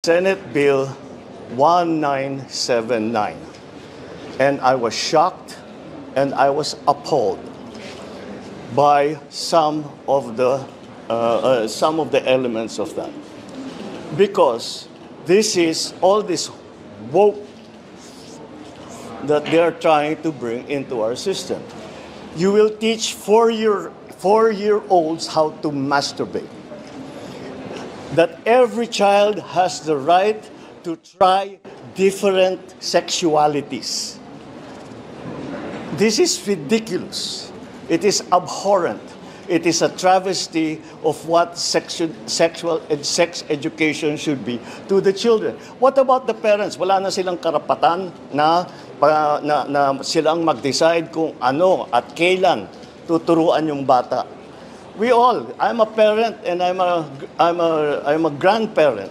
Senate Bill 1979. And I was shocked and I was appalled by some of the elements of that. Because this is all this woke that they are trying to bring into our system. You will teach four-year-olds how to masturbate. That every child has the right to try different sexualities. This is ridiculous. It is abhorrent. It is a travesty of what sexual and sex education should be to the children. What about the parents? Wala na silang karapatan na silang mag-decide kung ano at kailan tuturuan yung bata. We all, I'm a parent and I'm a grandparent.